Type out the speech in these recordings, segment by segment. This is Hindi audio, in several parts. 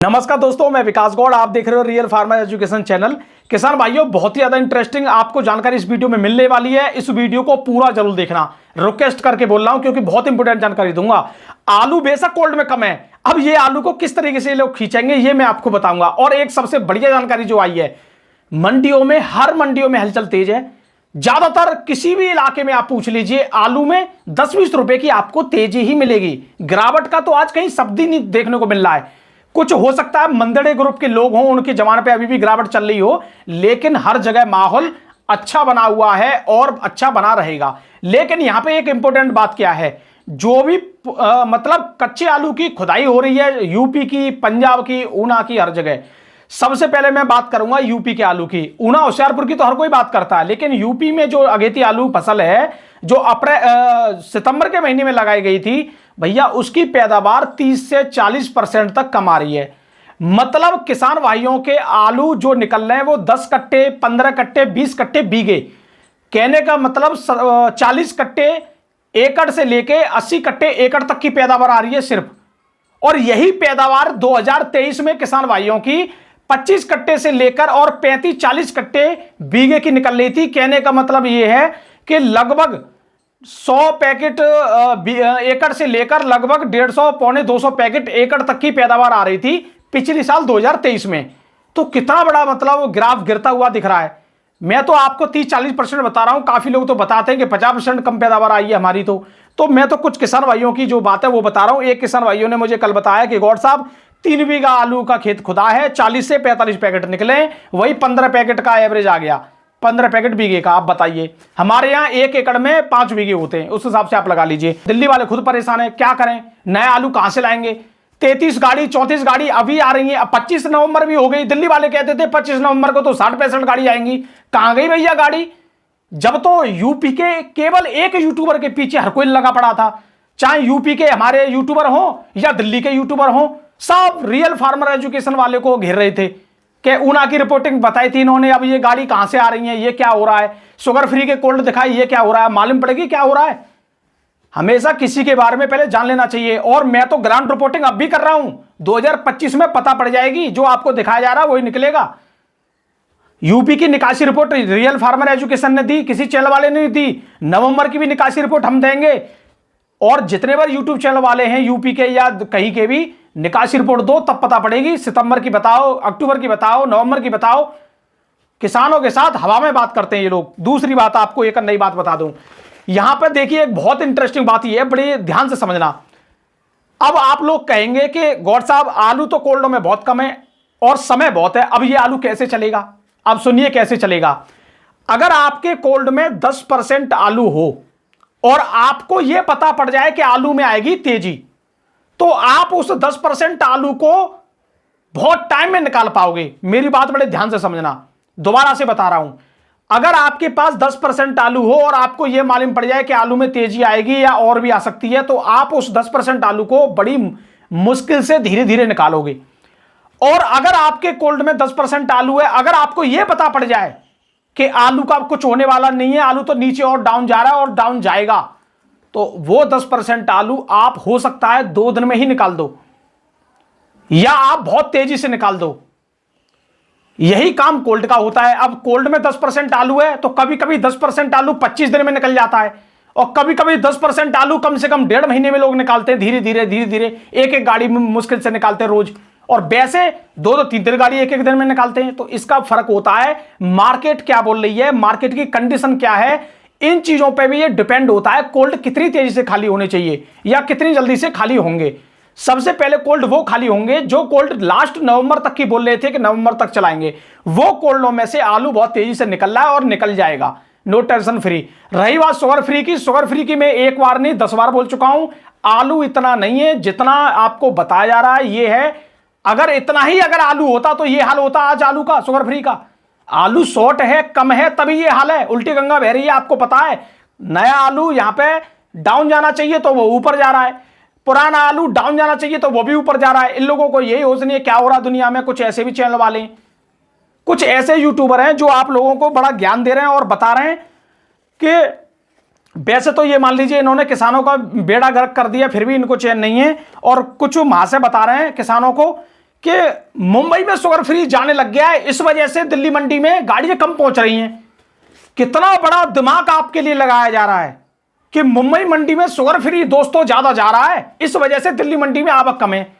नमस्कार दोस्तों, मैं विकास गौड़। आप देख रहे हो रियल फार्मर एजुकेशन चैनल। किसान भाइयों, बहुत ही ज्यादा इंटरेस्टिंग आपको जानकारी इस वीडियो में मिलने वाली है। इस वीडियो को पूरा जरूर देखना, रिक्वेस्ट करके बोल रहा हूं, क्योंकि बहुत इंपोर्टेंट जानकारी दूंगा। आलू बेशक कोल्ड में कम है, अब ये आलू को किस तरीके से लोग खींचेंगे ये मैं आपको बताऊंगा। और एक सबसे बढ़िया जानकारी जो आई है, मंडियों में, हर मंडियों में हलचल तेज है। ज्यादातर किसी भी इलाके में आप पूछ लीजिए, आलू में 10-20 रुपए की आपको तेजी ही मिलेगी। गिरावट का तो आज कहीं शब्द ही नहीं देखने को मिल रहा है। कुछ हो सकता है मंदड़े ग्रुप के लोग हों, उनके जमाने पे अभी भी गिरावट चल रही हो, लेकिन हर जगह माहौल अच्छा बना हुआ है और अच्छा बना रहेगा। लेकिन यहां पे एक इंपॉर्टेंट बात क्या है, जो भी मतलब कच्चे आलू की खुदाई हो रही है, यूपी की, पंजाब की, ऊना की, हर जगह। सबसे पहले मैं बात करूंगा यूपी के आलू की। ऊना होशियारपुर की तो हर कोई बात करता है, लेकिन यूपी में जो अगेती आलू फसल है, जो सितंबर के महीने में लगाई गई थी भैया, उसकी पैदावार 30 से 40% तक कम आ रही है। मतलब किसान भाइयों के आलू जो निकल रहे हैं वो 10 कट्टे, 15 कट्टे, 20 कट्टे बीघे, कहने का मतलब 40 कट्टे एकड़ से लेके 80 कट्टे एकड़ तक की पैदावार आ रही है सिर्फ। और यही पैदावार 2023 में किसान भाइयों की 25 कट्टे से लेकर और 35-40 कट्टे बीघे की निकल रही थी। कहने का मतलब यह है कि लगभग 100 पैकेट एकड़ से लेकर लगभग 150 पौने 200 पैकेट एकड़ तक की पैदावार आ रही थी पिछले साल 2023 में। तो कितना बड़ा मतलब ग्राफ गिरता हुआ दिख रहा है। मैं तो आपको 30-40% बता रहा हूं, काफी लोग तो बताते हैं कि 50% कम पैदावार आई है हमारी। तो मैं तो कुछ किसान भाइयों की जो बात है वो बता रहा हूं। एक किसान भाइयों ने मुझे कल बताया कि गौड़ साहब, 3 बीघा आलू का खेत खुदा है, 40 से 45 पैकेट निकले, वही 15 पैकेट का एवरेज आ गया, 15 पैकेट बीघे का। आप बताइए, हमारे यहाँ 1 एकड़ में 5 बीघे होते हैं, उस हिसाब से आप लगा लीजिए। दिल्ली वाले खुद परेशान है, क्या करें, नए आलू कहां से लाएंगे। 33 गाड़ी 34 गाड़ी अभी आ रही है। अब 25 नवंबर भी हो गई। दिल्ली वाले कहते थे 25 नवंबर को तो 60-65 गाड़ी आएंगी। कहां गई भैया गाड़ी। जब तो यूपी के केवल एक यूट्यूबर के पीछे हर कोई लगा पड़ा था, चाहे यूपी के हमारे यूट्यूबर हो या दिल्ली के यूट्यूबर हो, सब रियल फार्मर एजुकेशन वाले को घेर रहे थे कि ऊना की रिपोर्टिंग बताई थी इन्होंने, अब ये गाड़ी कहां से आ रही है, ये क्या हो रहा है, शुगर फ्री के कोल्ड दिखाई, ये क्या हो रहा है, मालूम पड़ेगी क्या हो रहा है। हमेशा किसी के बारे में पहले जान लेना चाहिए। और मैं तो ग्राउंड रिपोर्टिंग अब भी कर रहा हूं, 2025 में पता पड़ जाएगी, जो आपको दिखाया जा रहा है वही निकलेगा। यूपी की निकासी रिपोर्ट रियल फार्मर एजुकेशन ने दी, किसी चैनल वाले ने दी। नवंबर की भी निकासी रिपोर्ट हम देंगे। और जितने बार यूट्यूब चैनल वाले हैं यूपी के या कहीं के भी, निकासी रिपोर्ट दो, तब पता पड़ेगी। सितंबर की बताओ, अक्टूबर की बताओ, नवंबर की बताओ। किसानों के साथ हवा में बात करते हैं ये लोग। दूसरी बात आपको एक नई बात बता दूं, यहां पर देखिए एक बहुत इंटरेस्टिंग बात ये है, बड़े ध्यान से समझना। अब आप लोग कहेंगे कि गौड़ साहब, आलू तो कोल्डों में बहुत कम है और समय बहुत है, अब ये आलू कैसे चलेगा। अब सुनिए कैसे चलेगा। अगर आपके कोल्ड में 10% आलू हो और आपको यह पता पड़ जाए कि आलू में आएगी तेजी, तो आप उस 10% आलू को बहुत टाइम में निकाल पाओगे। मेरी बात बड़े ध्यान से समझना, दोबारा से बता रहा हूं। अगर आपके पास 10% आलू हो और आपको यह मालूम पड़ जाए कि आलू में तेजी आएगी या और भी आ सकती है, तो आप उस 10% आलू को बड़ी मुश्किल से धीरे धीरे निकालोगे। और अगर आपके कोल्ड में 10% आलू है, अगर आपको यह पता पड़ जाए कि आलू का कुछ होने वाला नहीं है, आलू तो नीचे और डाउन जा रहा है और डाउन जाएगा, तो वो 10% आलू आप हो सकता है 2 दिन में ही निकाल दो, या आप बहुत तेजी से निकाल दो। यही काम कोल्ड का होता है। अब कोल्ड में 10% आलू है, तो कभी कभी 10% आलू 25 दिन में निकल जाता है, और कभी कभी 10% आलू कम से कम 1.5 महीने में लोग निकालते हैं। धीरे धीरे एक एक गाड़ी में मुश्किल से निकालते हैं रोज, और वैसे 2-2, 3-3 गाड़ी एक एक दिन में निकालते हैं। तो इसका फर्क होता है, मार्केट क्या बोल रही है, मार्केट की कंडीशन क्या है, इन चीजों पे भी ये डिपेंड होता है। कोल्ड कितनी तेजी से खाली होने चाहिए या कितनी जल्दी से खाली होंगे। सबसे पहले कोल्ड वो खाली होंगे जो कोल्ड लास्ट नवंबर तक की बोल रहे थे कि नवंबर तक चलाएंगे। वो कोल्डों में से आलू बहुत तेजी से निकल रहा है और निकल जाएगा, नो टेंशन फ्री। रही बात शुगर फ्री की, शुगर फ्री की मैं एक बार नहीं 10 बार बोल चुका हूं। आलू इतना नहीं है जितना आपको बताया जा रहा है। ये है, अगर इतना ही अगर आलू होता तो ये हाल होता आज आलू का, शुगर फ्री का। आलू शॉर्ट है, कम है, तभी ये हाल है। उल्टी गंगा बह रही है, आपको पता है। नया आलू यहां पे डाउन जाना चाहिए तो वो ऊपर जा रहा है, पुराना आलू डाउन जाना चाहिए तो वो भी ऊपर जा रहा है। इन लोगों को यही होश नहीं है क्या हो रहा है दुनिया में। कुछ ऐसे भी चैनल वाले, कुछ ऐसे यूट्यूबर हैं जो आप लोगों को बड़ा ज्ञान दे रहे हैं और बता रहे हैं कि वैसे तो ये मान लीजिए इन्होंने किसानों का बेड़ा गर्क कर दिया, फिर भी इनको चैन नहीं है। और कुछ वहां से बता रहे हैं किसानों को कि मुंबई में शुगर फ्री जाने लग गया है, इस वजह से दिल्ली मंडी में गाड़ियां कम पहुंच रही हैं। कितना बड़ा दिमाग आपके लिए लगाया जा रहा है कि मुंबई मंडी में शुगर फ्री दोस्तों ज्यादा जा रहा है, इस वजह से दिल्ली मंडी में आवक कम है।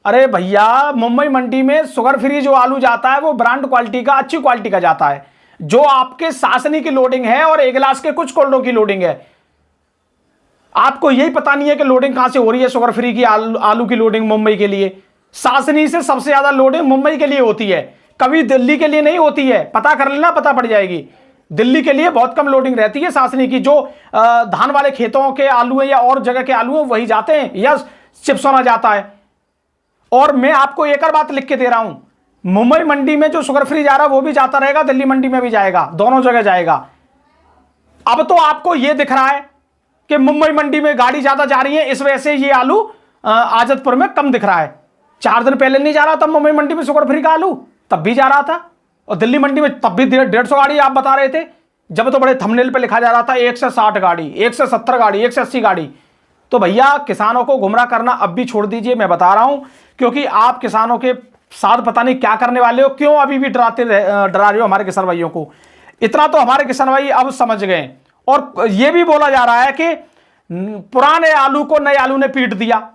अरे भैया, मुंबई मंडी में शुगर फ्री जो आलू जाता है वो ब्रांड क्वालिटी का, अच्छी क्वालिटी का जाता है, जो आपके सासनी की लोडिंग है और एगलास के कुछ कोल्डों की लोडिंग है। आपको यही पता नहीं है कि लोडिंग कहां से हो रही है। शुगर फ्री की आलू की लोडिंग मुंबई के लिए सासनी से सबसे ज्यादा लोडिंग मुंबई के लिए होती है, कभी दिल्ली के लिए नहीं होती है। पता कर लेना, पता पड़ जाएगी। दिल्ली के लिए बहुत कम लोडिंग रहती है सासनी की। जो धान वाले खेतों के आलू है या और जगह के आलू है वही जाते हैं, या चिप्सोना जाता है। और मैं आपको एक और बात लिख के दे रहा हूं, मुंबई मंडी में जो शुगर फ्री जा रहा है वो भी जाता रहेगा, दिल्ली मंडी में भी जाएगा, दोनों जगह जाएगा। अब तो आपको यह दिख रहा है कि मुंबई मंडी में गाड़ी ज्यादा जा रही है, इस वजह से ये आलू आजतपुर में कम दिख रहा है। 4 दिन पहले नहीं जा रहा था मुंबई मंडी में शुगर फ्री का आलू, तब भी जा रहा था। और दिल्ली मंडी में तब भी 150 गाड़ी आप बता रहे थे, जब तो बड़े थंबनेल पे लिखा जा रहा था 160 गाड़ी, 170 गाड़ी, 180 गाड़ी। तो भैया, किसानों को गुमराह करना अब भी छोड़ दीजिए, मैं बता रहा हूं, क्योंकि आप किसानों के साथ पता नहीं क्या करने वाले हो। क्यों अभी भी डरा रहे हो हमारे किसान भाइयों को? इतना तो हमारे किसान भाई अब समझ गए। और यह भी बोला जा रहा है कि पुराने आलू को नए आलू ने पीट दिया।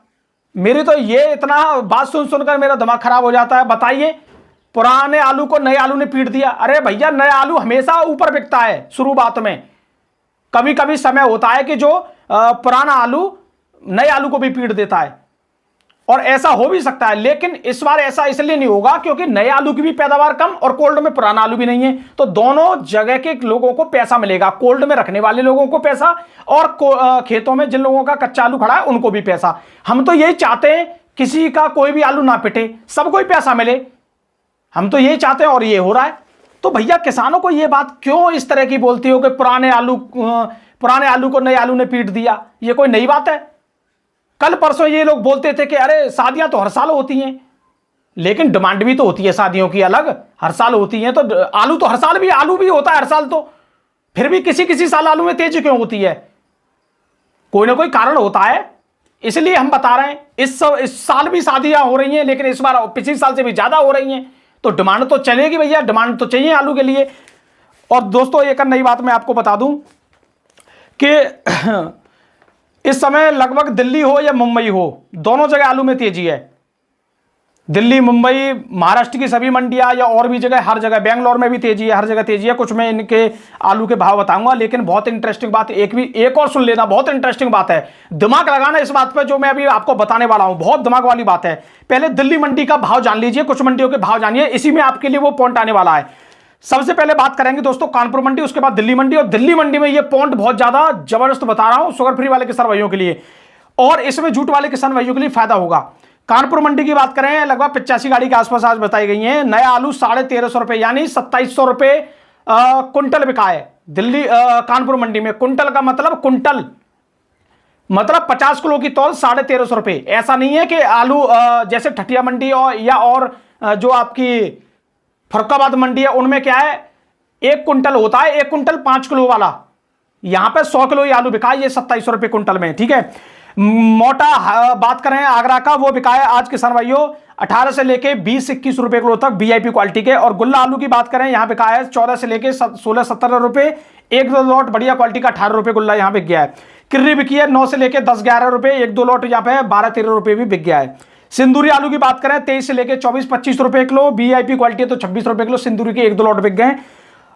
मेरी तो ये इतना बात सुनकर मेरा दिमाग खराब हो जाता है। बताइए, पुराने आलू को नए आलू ने पीट दिया? अरे भैया, नया आलू हमेशा ऊपर बिकता है शुरुआत में। कभी कभी समय होता है कि जो पुराना आलू नए आलू को भी पीट देता है, और ऐसा हो भी सकता है। लेकिन इस बार ऐसा इसलिए नहीं होगा क्योंकि नए आलू की भी पैदावार कम और कोल्ड में पुराना आलू भी नहीं है, तो दोनों जगह के लोगों को पैसा मिलेगा। कोल्ड में रखने वाले लोगों को पैसा, और खेतों में जिन लोगों का कच्चा आलू खड़ा है उनको भी पैसा। हम तो यही चाहते हैं, किसी का कोई भी आलू ना पिटे, सबको ही पैसा मिले। हम तो यही चाहते हैं और ये हो रहा है। तो भैया, किसानों को ये बात क्यों इस तरह की बोलती हो कि पुराने आलू को नए आलू ने पीट दिया? ये कोई नई बात है? कल परसों ये लोग बोलते थे कि अरे शादियां तो हर साल होती हैं, लेकिन डिमांड भी तो होती है शादियों की अलग, हर साल होती हैं। तो आलू तो हर साल भी आलू भी होता है हर साल, तो फिर भी किसी किसी साल आलू में तेजी क्यों होती है? कोई ना कोई कारण होता है, इसलिए हम बता रहे हैं। इस साल भी शादियां हो रही हैं, लेकिन इस बार पिछले साल से भी ज्यादा हो रही हैं, तो डिमांड तो चलेगी भैया, डिमांड तो चाहिए आलू के लिए। और दोस्तों, एक नई बात मैं आपको बता दूं कि इस समय लगभग दिल्ली हो या मुंबई हो, दोनों जगह आलू में तेजी है। दिल्ली, मुंबई, महाराष्ट्र की सभी मंडियां या और भी जगह, हर जगह, बेंगलोर में भी तेजी है, हर जगह तेजी है। कुछ मैं इनके आलू के भाव बताऊंगा, लेकिन बहुत इंटरेस्टिंग बात एक और सुन लेना, बहुत इंटरेस्टिंग बात है। दिमाग लगाना इस बात पर जो मैं अभी आपको बताने वाला हूं, बहुत दिमाग वाली बात है। पहले दिल्ली मंडी का भाव जान लीजिए, कुछ मंडियों के भाव जानिए, इसी में आपके लिए वो पॉइंट आने वाला है। सबसे पहले बात करेंगे दोस्तों कानपुर मंडी, उसके बाद दिल्ली मंडी। और दिल्ली मंडी में ये पॉइंट बहुत ज्यादा जबरदस्त बता रहा हूं शुगर फ्री वाले किसान भाइयों के लिए, और इसमें जूट वाले किसान भाइयों के लिए फायदा होगा। कानपुर मंडी की बात करें, लगभग 85 गाड़ी के आसपास आज बताई गई है। नया आलू 1350 रुपए यानी 2700 रुपए कुंटल बिका है दिल्ली कानपुर मंडी में। कुंटल का मतलब मतलब 50 किलो की तौल 1350 रुपए। ऐसा नहीं है कि आलू जैसे ठठिया मंडी और जो आपकी फरुखाबाद मंडी है उनमें क्या है, 1 कुंटल होता है, 1 कुंटल 5 किलो वाला। यहां पे 100 किलो आलू बिका है, ये 2700 रुपए कुंटल में, ठीक है। मोटा बात करें आगरा का, वो बिका है आज किसान भाइयों 18 से लेके 20-21 रुपए किलो तक वीआईपी क्वालिटी के। और गुल्ला आलू की बात करें, यहां बिका है 14 से लेके 16-17 रुपए। एक दो लॉट बढ़िया क्वालिटी का 18 रुपए गुल्ला यहां बिक गया है। किर्री बिकी है 9 से लेके 10-11 रुपए, एक दो लॉट यहाँ पे 12-13 रुपए भी बिक गया है। सिंदूरी आलू की बात करें 23 से लेके 24-25 रुपए किलो, वीआईपी क्वालिटी है तो 26 रुपए किलो सिंदूरी के एक दो लॉट बिक गए।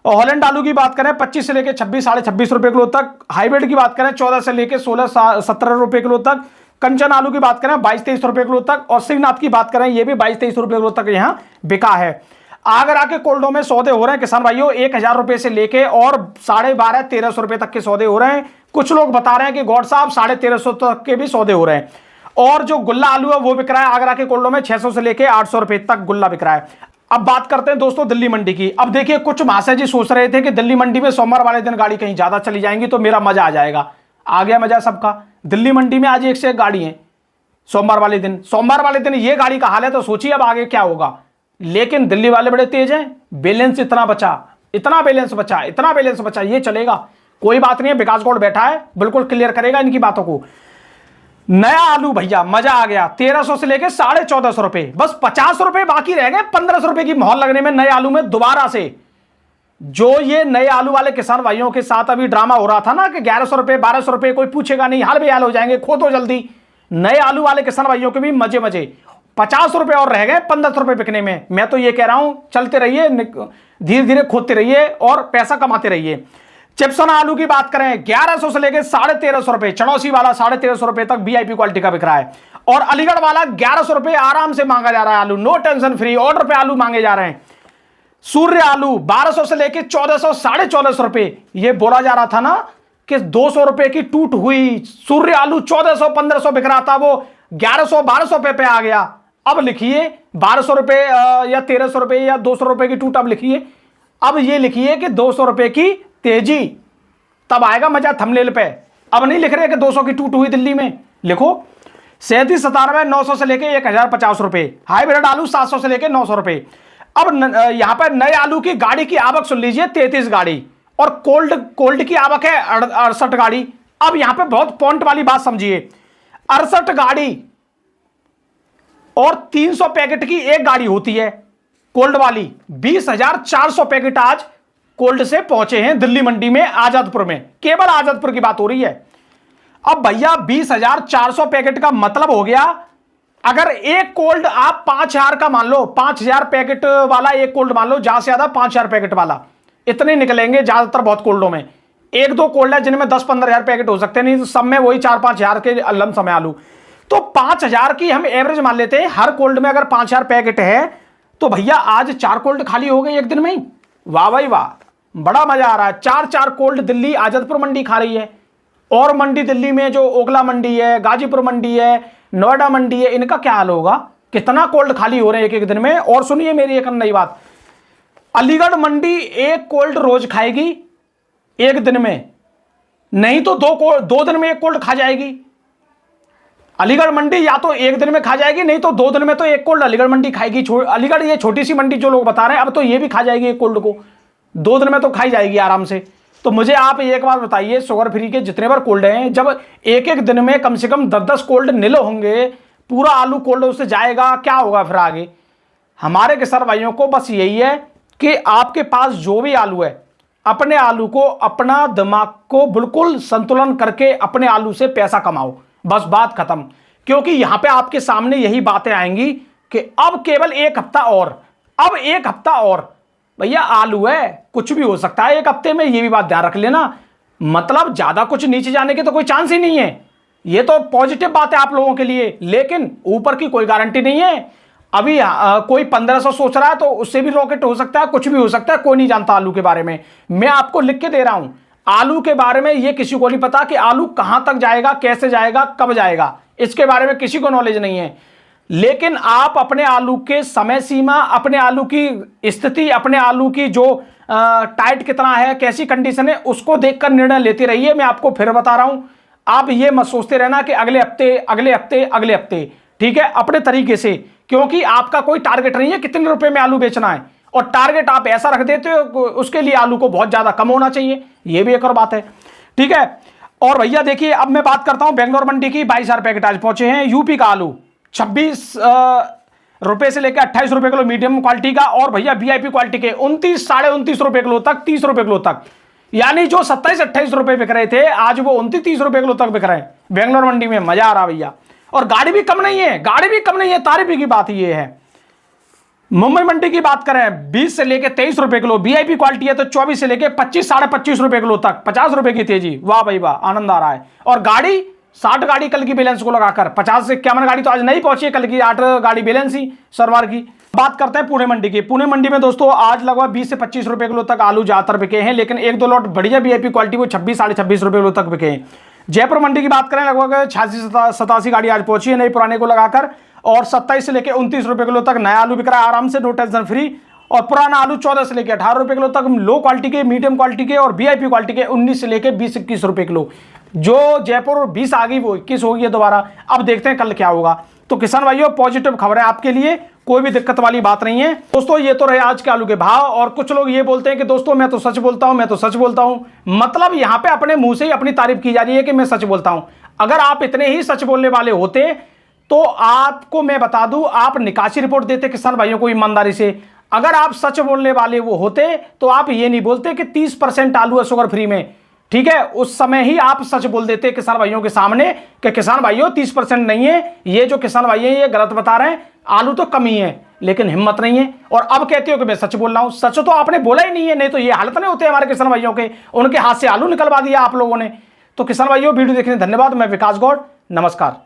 और हॉलैंड आलू की बात करें 25 से लेके 26-26.5 रुपए किलो तक। हाइब्रिड की बात करें 14 से लेके 16-17 रुपए किलो तक। कंचन आलू की बात करें 22-23 रुपए किलो तक। और सिंहनाथ की बात करें ये भी 22-23 रुपए किलो तक यहाँ बिका है। आगरा के कोल्डो में सौदे हो रहे हैं किसान भाइयों 1000 रुपए से लेके और 12,500-1300 रुपए तक के सौदे हो रहे हैं। कुछ लोग बता रहे हैं कि गौड साहब 1350 तक के भी सौदे हो रहे हैं। और जो गुल्ला आलू है वो बिक रहा है आगरा के कोल्डो में 600 से लेके 800 रुपए तक गुल्ला बिक रहा है। अब बात करते हैं दोस्तों दिल्ली मंडी की। अब देखिए कुछ महाशय जी सोच रहे थे कि दिल्ली मंडी में सोमवार वाले दिन गाड़ी कहीं ज्यादा चली जाएंगी तो मेरा मजा आ जाएगा। आ गया मजा सबका। दिल्ली मंडी में आज 1 से 1 गाड़ी है सोमवार वाले दिन ये गाड़ी का हाल है तो सोचिए अब आगे क्या होगा। लेकिन दिल्ली वाले बड़े तेज हैं, बैलेंस इतना बैलेंस बचा, ये चलेगा, कोई बात नहीं है। विकास गौड़ बैठा है, बिल्कुल क्लियर करेगा इनकी बातों को। नया आलू भैया मजा आ गया, 1300 से लेके 1450 रुपए, बस 50 रुपए बाकी रह गए 1500 रुपए की मोहर लगने में नए आलू में दोबारा से। जो ये नए आलू वाले किसान भाइयों के साथ अभी ड्रामा हो रहा था ना कि 1100 रुपए 1200 रुपए कोई पूछेगा नहीं, हाल बेहाल हो जाएंगे, खो दो जल्दी, नए आलू वाले किसान भाइयों के भी मजे मजे। 50 रुपए और रह गए 1500 रुपए बिकने में। मैं तो ये कह रहा हूं चलते रहिए, धीरे धीरे खोदते रहिए और पैसा कमाते रहिए। चिप्सन आलू की बात करें 1100 से लेकर 1350 रुपए, चौड़ौसी वाला 1350 रुपए तक वीआईपी क्वालिटी का बिक रहा है, और अलीगढ़ वाला 1100 रुपए आराम से मांगा जा रहा है आलू, नो टेंशन फ्री, ऑर्डर पे आलू मांगे जा रहे हैं। सूर्य आलू 1200 से लेकर 1400 1450 रुपए, ये बोला जा रहा था ना कि 200 रुपए की टूट हुई, सूर्य आलू 1400 1500 बिक रहा था, वो 1100 1200 रुपए पे आ गया। अब लिखिए 1200 रुपए या 1300 रुपए या 200 रुपए की टूट, अब लिखिए, अब ये लिखिए कि 200 रुपए की तेजी, तब आएगा मजा थंबनेल पे। अब नहीं लिख रहे कि 200 की टूट हुई दिल्ली में, लिखो 3797 900 से लेके 1050 रुपए, हाइब्रिड आलू 700 से लेके 900 रुपए। अब यहां पर नए आलू की गाड़ी की आवक सुन लीजिए 33 गाड़ी, और कोल्ड की आवक है 68 गाड़ी। अब यहां पे बहुत पॉइंट वाली बात समझिए, 68 गाड़ी और 300 पैकेट की एक गाड़ी होती है कोल्ड वाली, 20,400 पैकेट आज कोल्ड से पहुंचे हैं दिल्ली मंडी में, आजादपुर में, केवल आजादपुर की बात हो रही है। अब भैया 20,400 पैकेट का मतलब हो गया, अगर एक कोल्ड आप 5,000 का मान लो, 5,000 पैकेट वाला एक कोल्ड मान लो, ज्यादा से ज्यादा 5,000 पैकेट वाला, इतने निकलेंगे ज्यादातर बहुत कोल्डों में। एक दो कोल्ड है जिनमें 10-15 हजार पैकेट हो सकते हैं, नहीं तो सब में वही 4-5 हजार के लम समय आलू। तो 5,000 की हम एवरेज मान लेते हैं, हर कोल्ड में अगर 5,000 पैकेट है तो भैया आज 4 कोल्ड खाली हो गए एक दिन में ही। वाह भाई वाह, बड़ा मजा आ रहा है। 4 कोल्ड दिल्ली आजादपुर मंडी खा रही है, और मंडी दिल्ली में जो ओखला मंडी है, गाजीपुर मंडी है, नोएडा मंडी है, इनका क्या हाल होगा, कितना कोल्ड खाली हो रहे हैं एक एक दिन में। और सुनिए मेरी एक नई बात, अलीगढ़ मंडी एक कोल्ड रोज खाएगी एक दिन में, नहीं तो दो दिन में एक कोल्ड खा जाएगी। अलीगढ़ मंडी या तो एक दिन में खा जाएगी, नहीं तो 2 दिन में तो एक कोल्ड अलीगढ़ मंडी खाएगी। अलीगढ़ ये छोटी सी मंडी जो लोग बता रहे हैं, अब तो ये भी खा जाएगी एक कोल्ड को, 2 दिन में तो खाई जाएगी आराम से। तो मुझे आप एक बार बताइए, शुगर फ्री के जितने बार कोल्ड हैं, जब एक एक दिन में कम से कम 10-10 कोल्ड निल होंगे, पूरा आलू कोल्ड उससे जाएगा, क्या होगा फिर आगे। हमारे किसान भाइयों को बस यही है कि आपके पास जो भी आलू है, अपने आलू को, अपना दिमाग को बिल्कुल संतुलन करके अपने आलू से पैसा कमाओ, बस बात खत्म। क्योंकि यहां पे आपके सामने यही बातें आएंगी कि अब केवल एक हफ्ता और, अब एक हफ्ता और, भैया आलू है कुछ भी हो सकता है एक हफ्ते में, ये भी बात ध्यान रख लेना। मतलब ज्यादा कुछ नीचे जाने के तो कोई चांस ही नहीं है, ये तो पॉजिटिव बात है आप लोगों के लिए, लेकिन ऊपर की कोई गारंटी नहीं है। अभी कोई 1500 सोच रहा है तो उससे भी रॉकेट हो सकता है, कुछ भी हो सकता है, कोई नहीं जानता आलू के बारे में। मैं आपको लिख के दे रहा हूं, आलू के बारे में ये किसी को नहीं पता कि आलू कहां तक जाएगा, कैसे जाएगा, कब जाएगा, इसके बारे में किसी को नॉलेज नहीं है। लेकिन आप अपने आलू के समय सीमा, अपने आलू की स्थिति, अपने आलू की जो टाइट कितना है, कैसी कंडीशन है, उसको देखकर निर्णय लेते रहिए। मैं आपको फिर बता रहा हूं, आप ये मत सोचते रहना कि अगले हफ्ते अगले हफ्ते अगले हफ्ते, ठीक है, अपने तरीके से, क्योंकि आपका कोई टारगेट नहीं है कितने रुपए में आलू बेचना है, और टारगेट आप ऐसा रख देते हो उसके लिए आलू को बहुत ज्यादा कम होना चाहिए, ये भी एक और बात है, ठीक है। और भैया देखिए, अब मैं बात करता हूं बेंगलोर मंडी की। 22,000 पैकेट आज पहुंचे हैं। यूपी का आलू 26 रुपए से लेकर 28 रुपए किलो मीडियम क्वालिटी का, और भैया वीआईपी क्वालिटी के 29 साढ़े 29 रुपए किलो तक, 30 रुपए किलो तक, यानी जो 27-28 रुपए बिक रहे थे आज वो 29-30 रुपए किलो तक बिक रहे हैं बेंगलोर मंडी में। मजा आ रहा भैया, और गाड़ी भी कम नहीं है, गाड़ी भी कम नहीं है, तारीफ की बात ये है। मुंबई मंडी की बात करें 20 से लेकर 23 रुपए किलो, वीआईपी क्वालिटी है तो 24 से लेकर 25 साढ़े 25 रुपए किलो तक, 50 रुपए की तेजी। वाह भाई वाह, आनंद आ रहा है। और गाड़ी 60 गाड़ी कल की बैलेंस को लगाकर, 50 से 51 गाड़ी तो आज नहीं पहुंची है, कल की 8 गाड़ी बैलेंस ही सरवार की। बात करते हैं पुणे मंडी की। पुणे मंडी में दोस्तों आज लगभग 20 से 25 रुपए किलो तक आलू ज्यादातर बिके हैं, लेकिन एक दो लॉट बढ़िया वीआईपी क्वालिटी वो 26 साढ़े 26 रुपए किलो तक बिके हैं। जयपुर मंडी की बात करें, लगभग 86-87 गाड़ी आज पहुंची है नई पुराने को लगाकर, और 27 से लेकर 29 रुपए किलो तक नया आलू बिक रहा है आराम से, नो टेंशन फ्री। और पुराना आलू 14 से लेकर 18 रुपए किलो तक, लो क्वालिटी के, मीडियम क्वालिटी के और वीआईपी क्वालिटी के 19 से लेकर 20-21 रुपए किलो। जो जयपुर 20 आ गई वो 21 होगी दोबारा। अब देखते हैं कल क्या होगा। तो किसान भाइयों, पॉजिटिव खबर है आपके लिए, कोई भी दिक्कत वाली बात नहीं है दोस्तों। ये तो रहे आज के आलू के भाव। और कुछ लोग ये बोलते हैं कि दोस्तों मैं तो सच बोलता हूं, मैं तो सच बोलता हूं, मतलब यहां पे अपने मुंह से ही अपनी तारीफ की जा रही है कि मैं सच बोलता हूं। अगर आप इतने ही सच बोलने वाले होते तो आपको मैं बता दूं, आप निकासी रिपोर्ट देते किसान भाइयों को ईमानदारी से। अगर आप सच बोलने वाले वो होते तो आप ये नहीं बोलते कि 30% आलू है शुगर फ्री में, ठीक है। उस समय ही आप सच बोल देते किसान भाइयों के सामने कि किसान भाइयों 30% नहीं है, ये जो किसान भाई हैं ये गलत बता रहे हैं, आलू तो कम ही है। लेकिन हिम्मत नहीं है और अब कहते हो कि मैं सच बोल रहा हूं। सच तो आपने बोला ही नहीं है, नहीं तो ये हालत नहीं होते हमारे किसान भाइयों के, उनके हाथ से आलू निकलवा दिया आप लोगों ने। तो किसान भाइयों वीडियो देखने धन्यवाद। मैं विकास गौड़, नमस्कार।